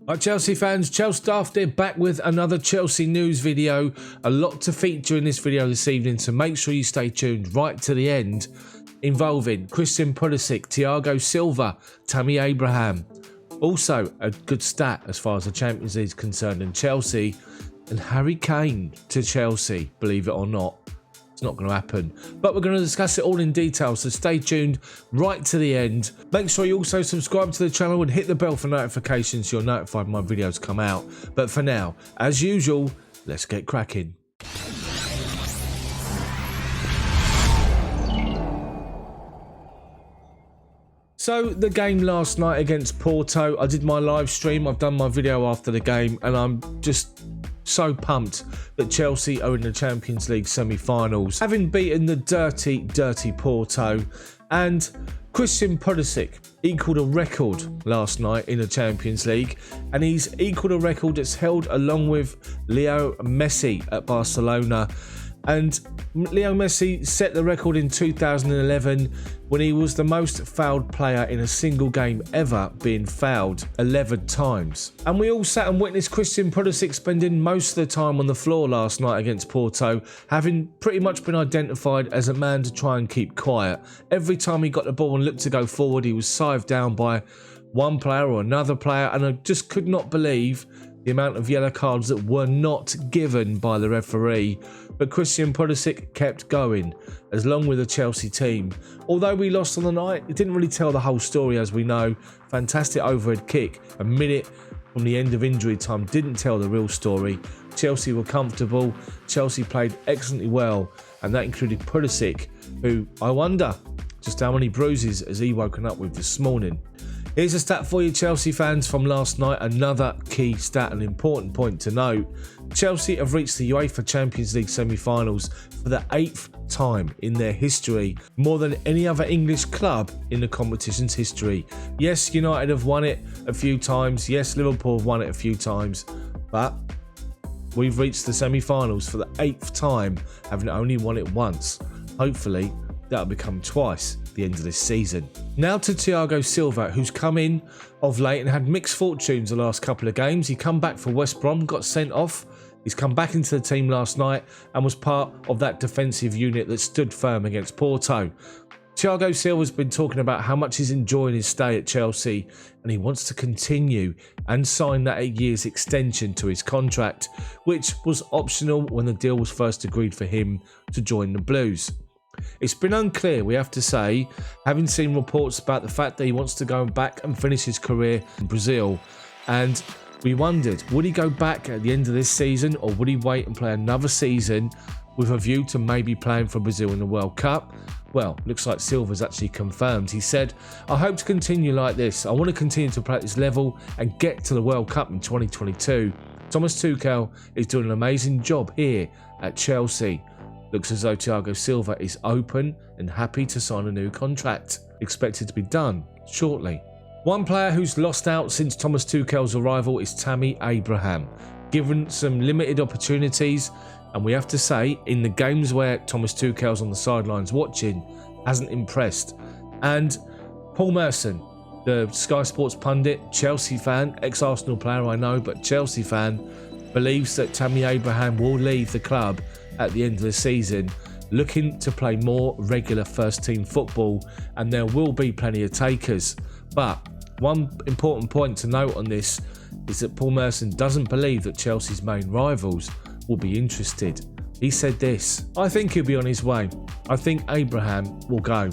Right, Chelsea fans, Chels Daft here, back with another Chelsea news video. A lot to feature in this video this evening, so make sure you stay tuned right to the end, involving Christian Pulisic, Thiago Silva, Tammy Abraham. Also, a good stat as far as the Champions League is concerned in Chelsea, and Harry Kane to Chelsea, believe it or not. It's not going to happen, but we're going to discuss it all in detail, so stay tuned right to the end. Make sure you also subscribe to the channel and hit the bell for notifications so you're notified when my videos come out. But for now, as usual, let's get cracking. So the game last night against Porto, I did my live stream, I've done my video after the game, and I'm just so pumped that Chelsea are in the Champions League semi-finals, having beaten the dirty Porto. And Christian Pulisic equalled a record last night in the Champions League, and he's equalled a record that's held along with Leo Messi at Barcelona. And Leo Messi set the record in 2011 when he was the most fouled player in a single game ever, being fouled 11 times. And we all sat and witnessed Christian Pulisic spending most of the time on the floor last night against Porto, having pretty much been identified as a man to try and keep quiet. Every time he got the ball and looked to go forward, he was scythed down by one player or another player, and I just could not believe the amount of yellow cards that were not given by the referee. But Christian Pulisic kept going, as long with the Chelsea team. Although we lost on the night, it didn't really tell the whole story, as we know. Fantastic overhead kick, a minute from the end of injury time, didn't tell the real story. Chelsea were comfortable, Chelsea played excellently well, and that included Pulisic, who I wonder just how many bruises has he woken up with this morning. Here's a stat for you Chelsea fans from last night, another key stat, an important point to note. Chelsea have reached the UEFA Champions League semi-finals for the 8th time in their history, more than any other English club in the competition's history. Yes, United have won it a few times, yes, Liverpool have won it a few times, but we've reached the semi-finals for the 8th time, having only won it once. Hopefully, that'll become twice at the end of this season. Now to Thiago Silva, who's come in of late and had mixed fortunes the last couple of games. He come back for West Brom, got sent off. He's come back into the team last night and was part of that defensive unit that stood firm against Porto. Thiago Silva's been talking about how much he's enjoying his stay at Chelsea, and he wants to continue and sign that 8 years extension to his contract, which was optional when the deal was first agreed for him to join the Blues. It's been unclear, we have to say, having seen reports about the fact that he wants to go back and finish his career in Brazil, and we wondered, would he go back at the end of this season, or would he wait and play another season with a view to maybe playing for Brazil in the World Cup? Well, looks like Silva's actually confirmed. He said, I hope to continue like this. I want to continue to play at this level and get to the World Cup in 2022. Thomas Tuchel is doing an amazing job here at Chelsea. Looks as though Thiago Silva is open and happy to sign a new contract, expected to be done shortly. One player who's lost out since Thomas Tuchel's arrival is Tammy Abraham, given some limited opportunities, and we have to say, in the games where Thomas Tuchel's on the sidelines watching, hasn't impressed. And Paul Merson, the Sky Sports pundit, Chelsea fan, ex-Arsenal player I know, but Chelsea fan, believes that Tammy Abraham will leave the club at the end of the season, looking to play more regular first team football, and there will be plenty of takers. But one important point to note on this is that Paul Merson doesn't believe that Chelsea's main rivals will be interested. He said this, I think he'll be on his way. I think Abraham will go.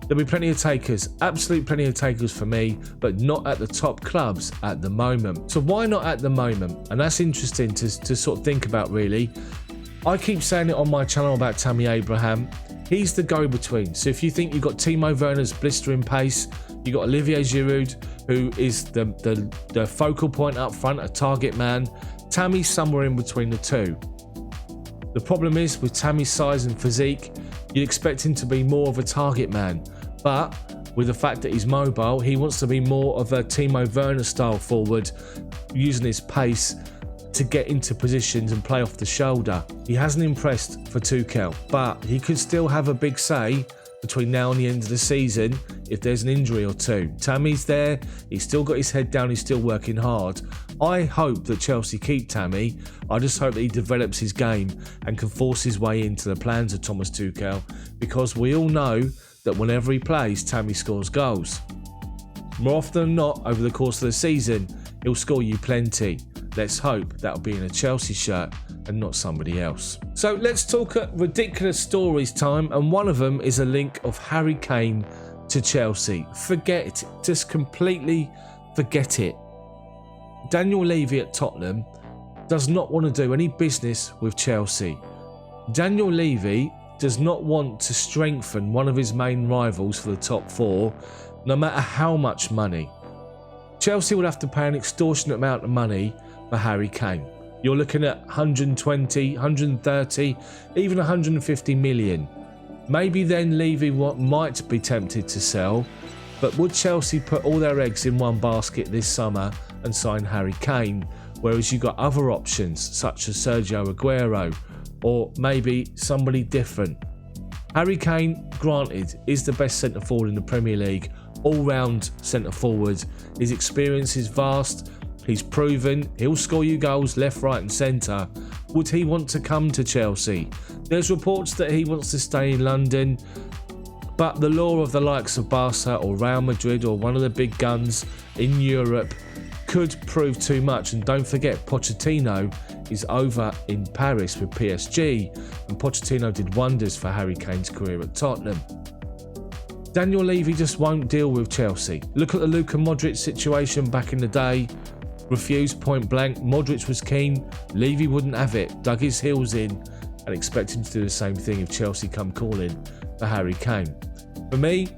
There'll be plenty of takers, absolute plenty of takers for me, but not at the top clubs at the moment. So why not at the moment? And that's interesting to sort of think about, really. I keep saying it on my channel about Tammy Abraham. He's the go-between. So if you think you've got Timo Werner's blistering pace, you've got Olivier Giroud, who is the focal point up front, a target man, Tammy's somewhere in between the two. The problem is, with Tammy's size and physique, you'd expect him to be more of a target man. But with the fact that he's mobile, he wants to be more of a Timo Werner style forward, using his pace to get into positions and play off the shoulder. He hasn't impressed for Tuchel, but he could still have a big say between now and the end of the season if there's an injury or two. Tammy's there, he's still got his head down, he's still working hard. I hope that Chelsea keep Tammy. I just hope that he develops his game and can force his way into the plans of Thomas Tuchel, because we all know that whenever he plays, Tammy scores goals. More often than not, over the course of the season, he'll score you plenty. Let's hope that'll be in a Chelsea shirt and not somebody else. So let's talk ridiculous stories time, and one of them is a link of Harry Kane to Chelsea. Forget it. Just completely forget it. Daniel Levy at Tottenham does not want to do any business with Chelsea. Daniel Levy does not want to strengthen one of his main rivals for the top four, no matter how much money. Chelsea would have to pay an extortionate amount of money for Harry Kane. You're looking at 120, 130, even 150 million. Maybe then Levy might be tempted to sell, but would Chelsea put all their eggs in one basket this summer and sign Harry Kane, whereas you've got other options such as Sergio Aguero or maybe somebody different? Harry Kane, granted, is the best centre forward in the Premier League, all-round centre forward. His experience is vast. He's proven he'll score you goals left, right and centre. Would he want to come to Chelsea? There's reports that he wants to stay in London, but the law of the likes of Barca or Real Madrid or one of the big guns in Europe could prove too much. And don't forget, Pochettino is over in Paris with PSG, and Pochettino did wonders for Harry Kane's career at Tottenham. Daniel Levy just won't deal with Chelsea. Look at the Luka Modric situation back in the day. Refused point blank. Modric was keen. Levy wouldn't have it. Dug his heels in and expect him to do the same thing if Chelsea come calling for Harry Kane. For me,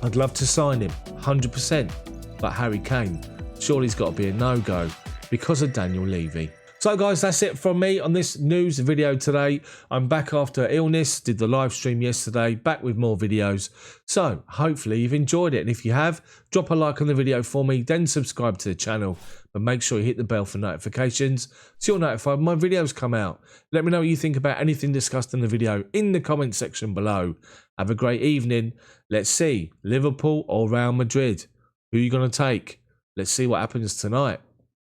I'd love to sign him, 100%. But Harry Kane, surely he's got to be a no-go because of Daniel Levy. So guys, that's it from me on this news video today. I'm back after illness, did the live stream yesterday, back with more videos. So hopefully you've enjoyed it. And if you have, drop a like on the video for me, then subscribe to the channel. But make sure you hit the bell for notifications so you're notified when my videos come out. Let me know what you think about anything discussed in the video in the comment section below. Have a great evening. Let's see, Liverpool or Real Madrid? Who are you going to take? Let's see what happens tonight.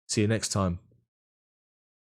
See you next time.